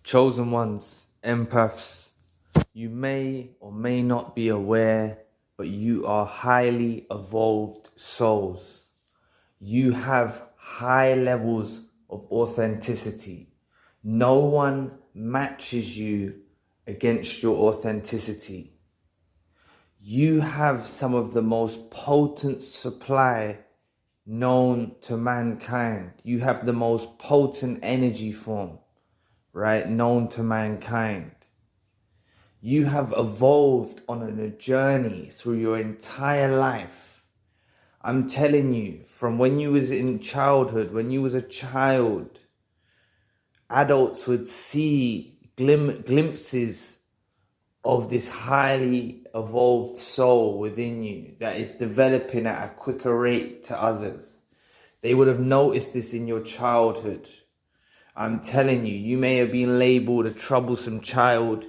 Chosen ones, empaths, you may or may not be aware, but you are highly evolved souls. You have high levels of authenticity. No one matches you against your authenticity. You have some of the most potent supply known to mankind. You have the most potent energy form, right, known to mankind. You have evolved on a journey through your entire life. I'm telling you, from when you was in childhood, when you was a child, adults would see glimpses of this highly evolved soul within you that is developing at a quicker rate to others. They would have noticed this in your childhood. I'm telling you, you may have been labeled a troublesome child.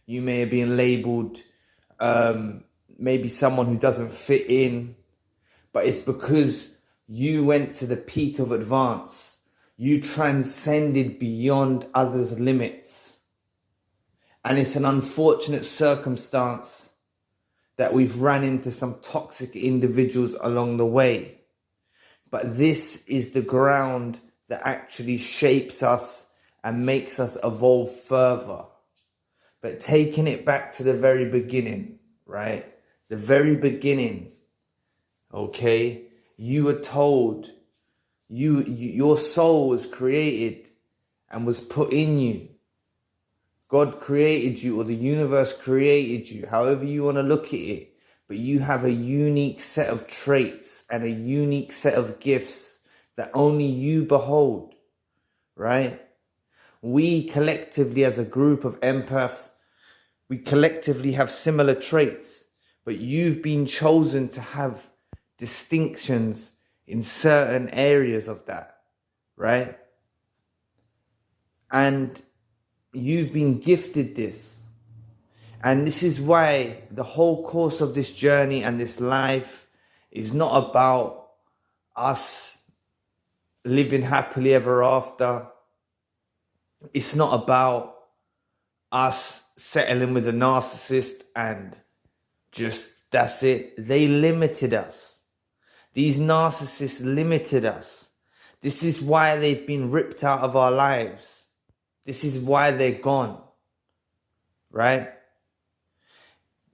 You may have been labeled maybe someone who doesn't fit in. But it's because you went to the peak of advance. You transcended beyond others' limits. And it's an unfortunate circumstance that we've run into some toxic individuals along the way. But this is the ground that actually shapes us and makes us evolve further. But taking it back to the very beginning, right? The very beginning, okay? You were told, your soul was created and was put in you. God created you, or the universe created you, however you want to look at it. But you have a unique set of traits and a unique set of gifts that only you behold, right? We collectively, as a group of empaths, we collectively have similar traits, but you've been chosen to have distinctions in certain areas of that, right? And you've been gifted this. And this is why the whole course of this journey and this life is not about us living happily ever after. It's not about us settling with a narcissist and just, that's it. They limited us. These narcissists limited us. This is why they've been ripped out of our lives. This is why they're gone, right?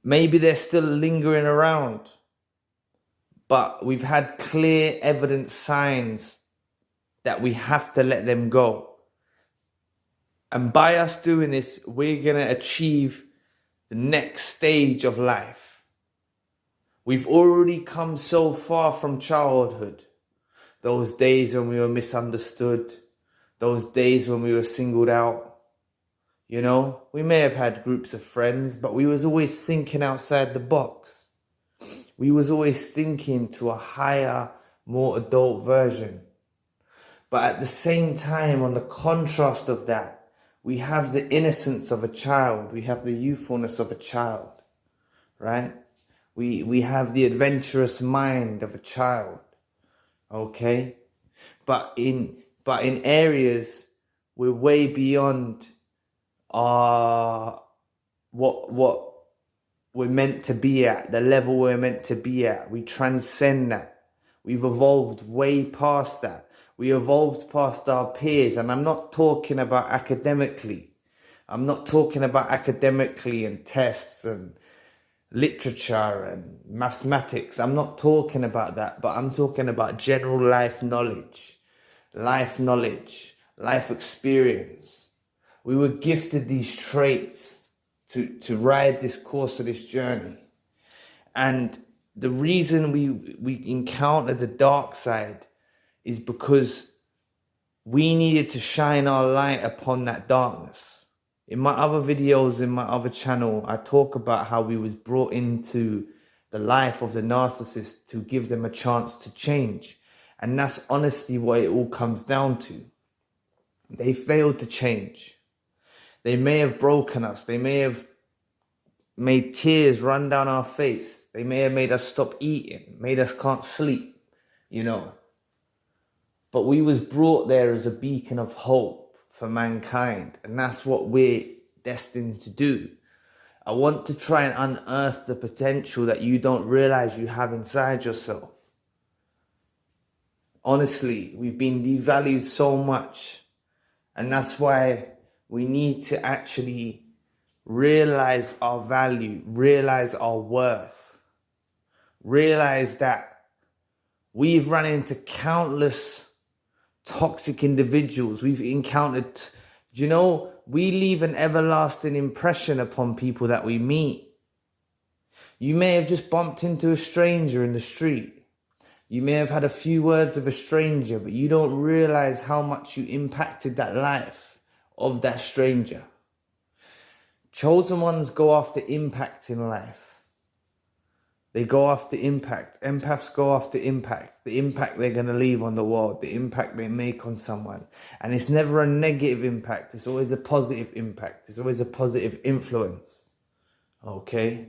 Maybe they're still lingering around, but we've had clear evidence signs that we have to let them go. And by us doing this, we're going to achieve the next stage of life. We've already come so far from childhood. Those days when we were misunderstood. Those days when we were singled out. You know, we may have had groups of friends, but we was always thinking outside the box. We was always thinking to a higher, more adult version. But at the same time, on the contrast of that, we have the innocence of a child. We have the youthfulness of a child, right? We have the adventurous mind of a child, okay? But in areas we're way beyond what we're meant to be at, the level we're meant to be at. We transcend that. We've evolved way past that. We evolved past our peers, and I'm not talking about academically. I'm not talking about academically and tests and literature and mathematics. I'm not talking about that, but I'm talking about general life knowledge, life experience. We were gifted these traits to ride this course of this journey. And the reason we encountered the dark side is because we needed to shine our light upon that darkness. In my other videos, in my other channel, I talk about how we was brought into the life of the narcissist to give them a chance to change. And that's honestly what it all comes down to. They failed to change. They may have broken us. They may have made tears run down our face. They may have made us stop eating, made us can't sleep, you know. But we was brought there as a beacon of hope for mankind. And that's what we're destined to do. I want to try and unearth the potential that you don't realize you have inside yourself. Honestly, we've been devalued so much. And that's why we need to actually realize our value, realize our worth, realize that we've run into countless toxic individuals. We've encountered, we leave an everlasting impression upon people that we meet. You may have just bumped into a stranger in the street. You may have had a few words of a stranger, but you don't realize how much you impacted that life of that stranger. Chosen ones go after impact in life. They go after impact. Empaths go after impact. The impact they're going to leave on the world. The impact they make on someone. And it's never a negative impact. It's always a positive impact. It's always a positive influence. Okay?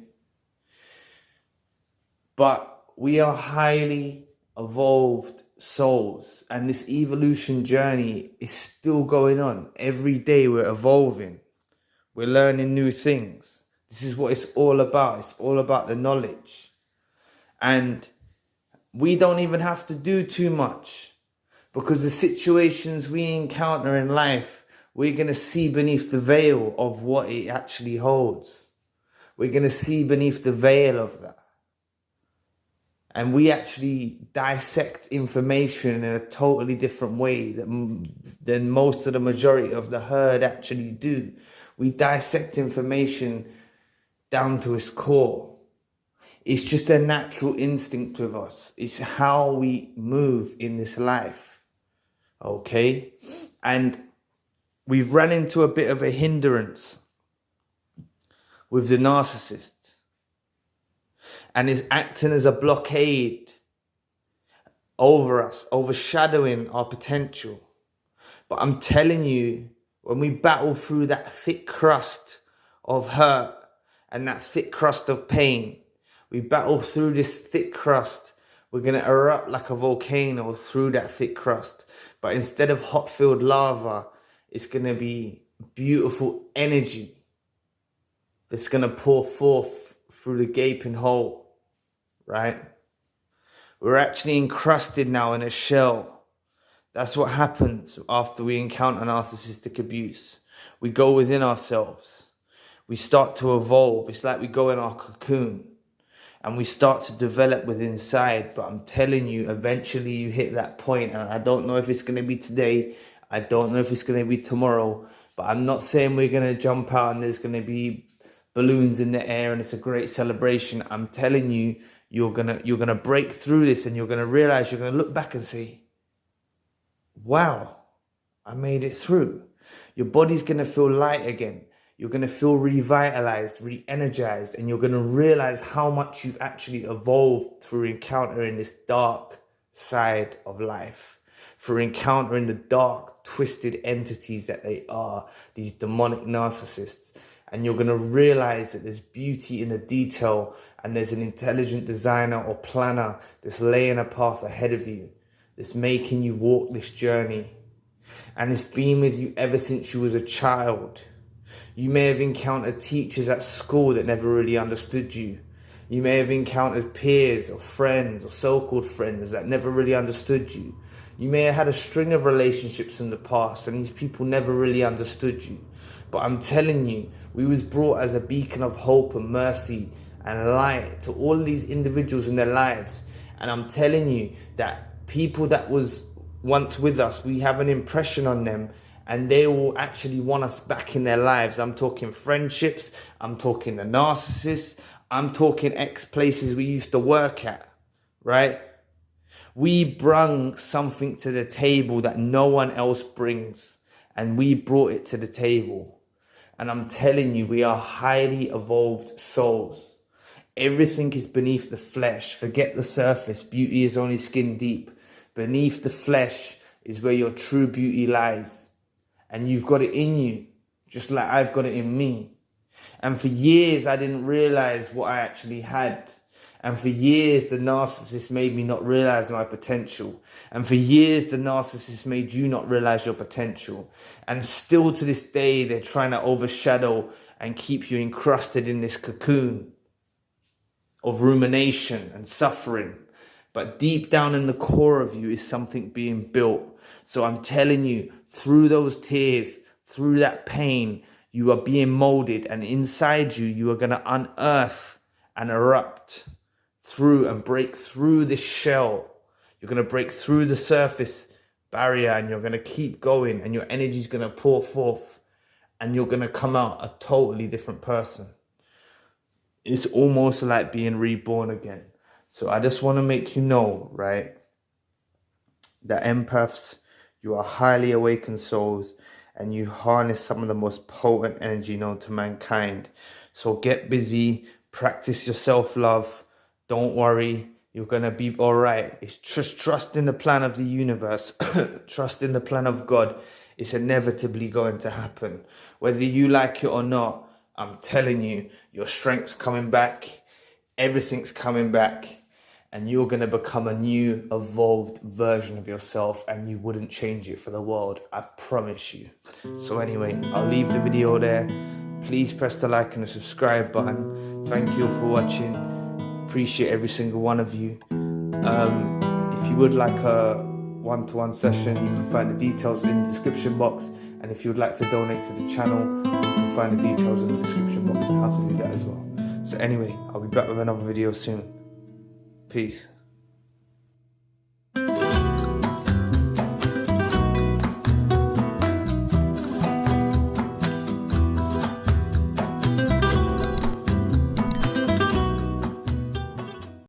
But we are highly evolved souls. And this evolution journey is still going on. Every day we're evolving. We're learning new things. This is what it's all about. It's all about the knowledge. And we don't even have to do too much, because the situations we encounter in life, we're going to see beneath the veil of what it actually holds. We're going to see beneath the veil of that. And we actually dissect information in a totally different way than most of the majority of the herd actually do. We dissect information down to its core. It's just a natural instinct with us. It's how we move in this life. Okay? And we've run into a bit of a hindrance with the narcissist. And is acting as a blockade over us, overshadowing our potential. But I'm telling you, when we battle through that thick crust of hurt and that thick crust of pain, we battle through this thick crust, we're going to erupt like a volcano through that thick crust. But instead of hot-filled lava, it's going to be beautiful energy that's going to pour forth through the gaping hole, right? We're actually encrusted now in a shell. That's what happens after we encounter narcissistic abuse. We go within ourselves. We start to evolve. It's like we go in our cocoon and we start to develop within inside. But I'm telling you, eventually you hit that point. And I don't know if it's going to be today. I don't know if it's going to be tomorrow. But I'm not saying we're going to jump out and there's going to be balloons in the air and it's a great celebration. I'm telling you, you're gonna break through this, and you're going to realize, you're going to look back and say, wow, I made it through. Your body's going to feel light again. You're going to feel revitalized, re-energized, and you're going to realize how much you've actually evolved through encountering this dark side of life, through encountering the dark, twisted entities that they are, these demonic narcissists. And you're going to realize that there's beauty in the detail, and there's an intelligent designer or planner that's laying a path ahead of you, that's making you walk this journey. And it's been with you ever since you was a child. You may have encountered teachers at school that never really understood you. You may have encountered peers or friends or so-called friends that never really understood you. You may have had a string of relationships in the past, and these people never really understood you. But I'm telling you, we was brought as a beacon of hope and mercy and light to all of these individuals in their lives. And I'm telling you that people that was once with us, we have an impression on them, and they will actually want us back in their lives. I'm talking friendships, I'm talking the narcissists, I'm talking ex-places we used to work at, right? We brung something to the table that no one else brings, and we brought it to the table. And I'm telling you, we are highly evolved souls. Everything is beneath the flesh. Forget the surface. Beauty is only skin deep. Beneath the flesh is where your true beauty lies. And you've got it in you, just like I've got it in me. And for years, I didn't realize what I actually had. And for years, the narcissist made me not realize my potential. And for years, the narcissist made you not realize your potential. And still to this day, they're trying to overshadow and keep you encrusted in this cocoon of rumination and suffering. But deep down in the core of you is something being built. So I'm telling you, through those tears, through that pain, you are being molded, and inside you, you are going to unearth and erupt through and break through this shell. You're going to break through the surface barrier, and you're going to keep going, and your energy is going to pour forth, and you're going to come out a totally different person. It's almost like being reborn again. So I just want to make you know, right, that empaths, you are highly awakened souls, and you harness some of the most potent energy known to mankind. So get busy, practice your self-love. Don't worry, you're going to be all right. It's just trust in the plan of the universe. Trust in the plan of God. It's inevitably going to happen. Whether you like it or not, I'm telling you, your strength's coming back. Everything's coming back. And you're going to become a new, evolved version of yourself, and you wouldn't change it for the world. I promise you. So anyway, I'll leave the video there. Please press the like and the subscribe button. Thank you for watching. Appreciate every single one of you. If you would like a one-to-one session, you can find the details in the description box. And if you would like to donate to the channel, you can find the details in the description box on how to do that as well. So anyway, I'll be back with another video soon. Peace.